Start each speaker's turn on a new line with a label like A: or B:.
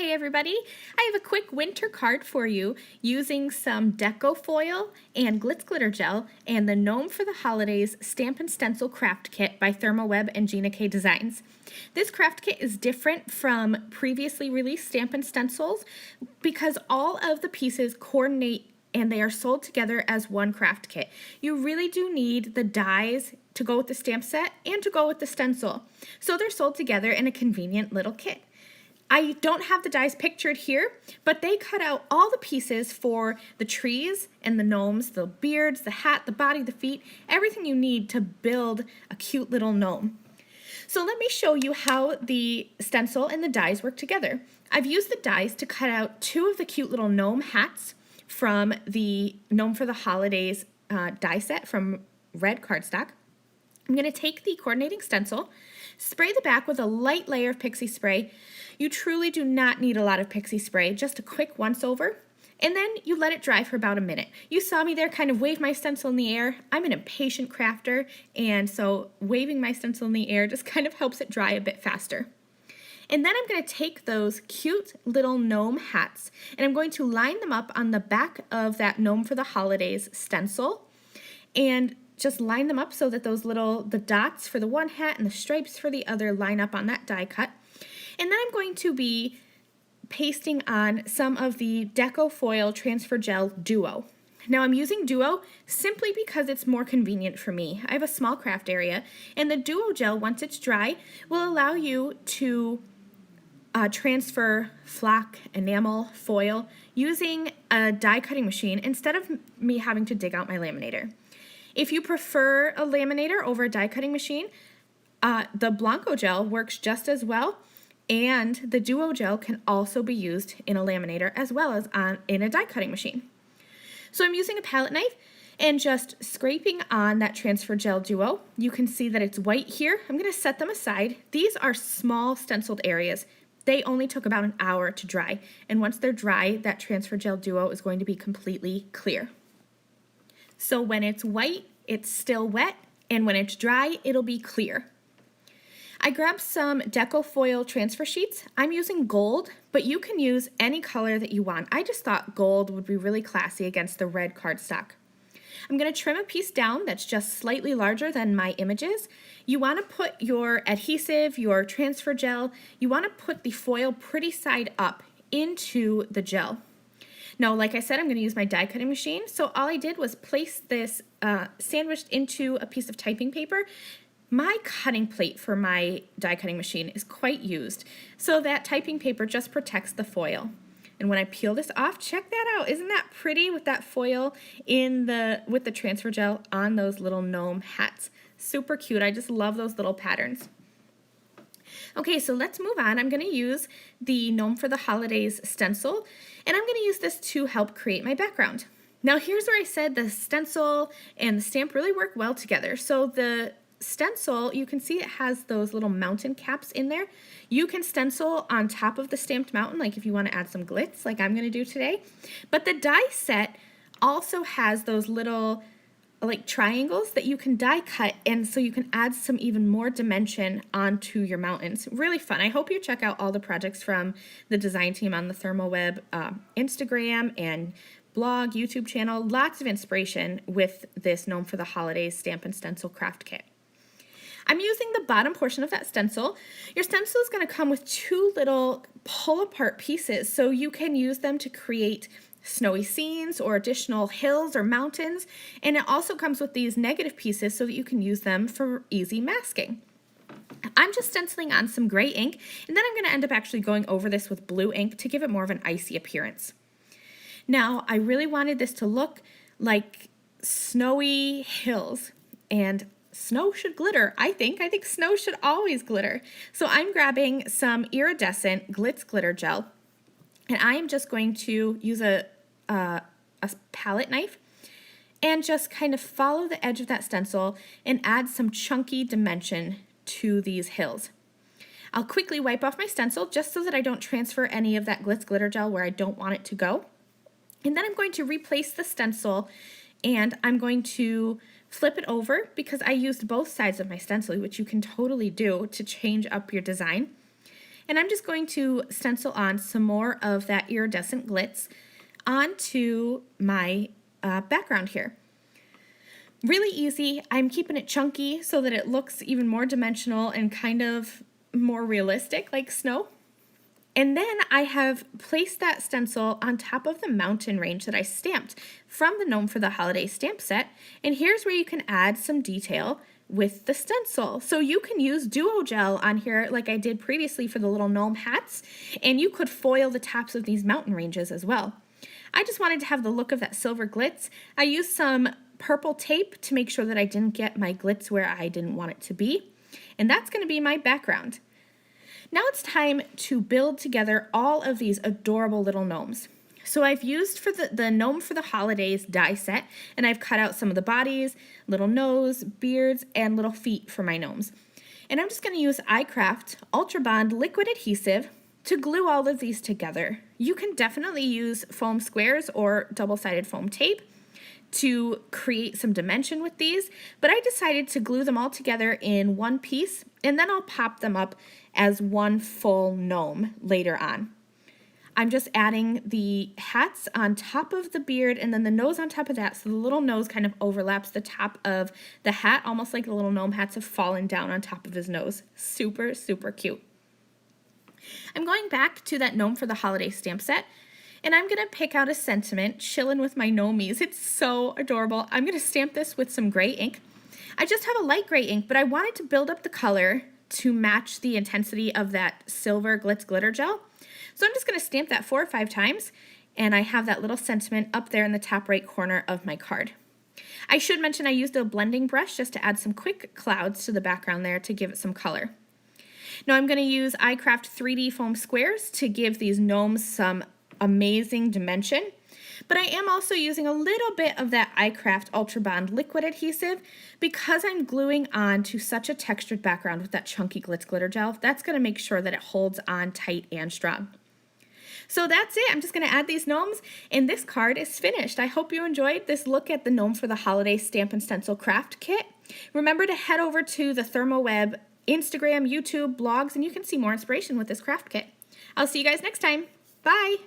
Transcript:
A: Hey everybody, I have a quick winter card for you using some Deco foil and Glitz glitter gel and the Gnome for the Holidays Stamp and Stencil Craft Kit by ThermOWeb and Gina Designs. This craft kit is different from previously released stamp and stencils because all of the pieces coordinate and they are sold together as one craft kit. You really do need the dies to go with the stamp set and to go with the stencil, so they're sold together in a convenient little kit. I don't have the dies pictured here, but they cut out all the pieces for the trees and the gnomes, the beards, the hat, the body, the feet, everything you need to build a cute little gnome. So let me show you how the stencil and the dies work together. I've used the dies to cut out two of the cute little gnome hats from the Gnome for the Holidays die set from red cardstock. I'm going to take the coordinating stencil, spray the back with a light layer of pixie spray. You truly do not need a lot of pixie spray, just a quick once over, and then you let it dry for about a minute. You saw me there kind of wave my stencil in the air. I'm an impatient crafter, and so waving my stencil in the air just kind of helps it dry a bit faster. And then I'm going to take those cute little gnome hats, and I'm going to line them up on the back of that Gnome for the Holidays stencil, and just line them up so that the dots for the one hat and the stripes for the other line up on that die cut. And then I'm going to be pasting on some of the Deco Foil Transfer Gel Duo. Now I'm using Duo simply because it's more convenient for me. I have a small craft area, and the Duo gel, once it's dry, will allow you to transfer flock, enamel, foil using a die cutting machine instead of me having to dig out my laminator. If you prefer a laminator over a die cutting machine, the Blanco gel works just as well, and the Duo gel can also be used in a laminator as well as in a die cutting machine. So I'm using a palette knife and just scraping on that Transfer Gel Duo. You can see that it's white here. I'm going to set them aside. These are small stenciled areas. They only took about an hour to dry, and once they're dry, that Transfer Gel Duo is going to be completely clear. So when it's white, it's still wet, and when it's dry, it'll be clear. I grabbed some Deco Foil transfer sheets. I'm using gold, but you can use any color that you want. I just thought gold would be really classy against the red cardstock. I'm going to trim a piece down that's just slightly larger than my images. You want to put your adhesive, your transfer gel, you want to put the foil pretty side up into the gel. Now, like I said, I'm going to use my die cutting machine, so all I did was place this sandwiched into a piece of typing paper. My cutting plate for my die cutting machine is quite used, so that typing paper just protects the foil. And when I peel this off, check that out. Isn't that pretty with that foil with the transfer gel on those little gnome hats? Super cute. I just love those little patterns. Okay, so let's move on. I'm going to use the Gnome for the Holidays stencil, and I'm going to use this to help create my background. Now here's where I said the stencil and the stamp really work well together. So the stencil, you can see it has those little mountain caps in there. You can stencil on top of the stamped mountain, like if you want to add some glitz, like I'm going to do today. But the die set also has those little like triangles that you can die cut, and so you can add some even more dimension onto your mountains. Really fun. I hope you check out all the projects from the design team on the ThermOWeb Instagram and blog, YouTube channel. Lots of inspiration with this Gnome for the Holidays Stamp and Stencil Craft Kit. I'm using the bottom portion of that stencil. Your stencil is going to come with two little pull-apart pieces, so you can use them to create snowy scenes or additional hills or mountains, and it also comes with these negative pieces so that you can use them for easy masking. I'm just stenciling on some gray ink, and then I'm going to end up actually going over this with blue ink to give it more of an icy appearance. Now, I really wanted this to look like snowy hills, and snow should glitter, I think. I think snow should always glitter. So I'm grabbing some iridescent Glitz glitter gel, and I am just going to use a palette knife and just kind of follow the edge of that stencil and add some chunky dimension to these hills. I'll quickly wipe off my stencil just so that I don't transfer any of that Glitz glitter gel where I don't want it to go. And then I'm going to replace the stencil, and I'm going to flip it over because I used both sides of my stencil, which you can totally do to change up your design. And I'm just going to stencil on some more of that iridescent glitz onto my background here. Really easy. I'm keeping it chunky so that it looks even more dimensional and kind of more realistic, like snow. And then I have placed that stencil on top of the mountain range that I stamped from the Gnome for the Holiday stamp set. And here's where you can add some detail with the stencil. So you can use duo gel on here like I did previously for the little gnome hats, and you could foil the tops of these mountain ranges as well. I just wanted to have the look of that silver glitz. I used some purple tape to make sure that I didn't get my glitz where I didn't want it to be. And that's going to be my background. Now it's time to build together all of these adorable little gnomes. So I've used for the Gnome for the Holidays die set, and I've cut out some of the bodies, little nose, beards, and little feet for my gnomes. And I'm just going to use iCraft Ultra Bond liquid adhesive to glue all of these together. You can definitely use foam squares or double-sided foam tape to create some dimension with these, but I decided to glue them all together in one piece, and then I'll pop them up as one full gnome later on. I'm just adding the hats on top of the beard and then the nose on top of that, so the little nose kind of overlaps the top of the hat, almost like the little gnome hats have fallen down on top of his nose. Super, super cute. I'm going back to that Gnome for the Holiday stamp set, and I'm going to pick out a sentiment, chillin' with my gnomies. It's so adorable. I'm going to stamp this with some gray ink. I just have a light gray ink, but I wanted to build up the color to match the intensity of that silver glitz glitter gel. So I'm just going to stamp that 4 or 5 times, and I have that little sentiment up there in the top right corner of my card. I should mention I used a blending brush just to add some quick clouds to the background there to give it some color. Now I'm going to use iCraft 3D foam squares to give these gnomes some amazing dimension, but I am also using a little bit of that iCraft Ultra Bond liquid adhesive because I'm gluing on to such a textured background with that chunky glitz glitter gel. That's going to make sure that it holds on tight and strong. So that's it. I'm just going to add these gnomes, and this card is finished. I hope you enjoyed this look at the Gnome for the Holiday Stamp and Stencil Craft Kit. Remember to head over to the ThermOWeb Instagram, YouTube, blogs, and you can see more inspiration with this craft kit. I'll see you guys next time. Bye!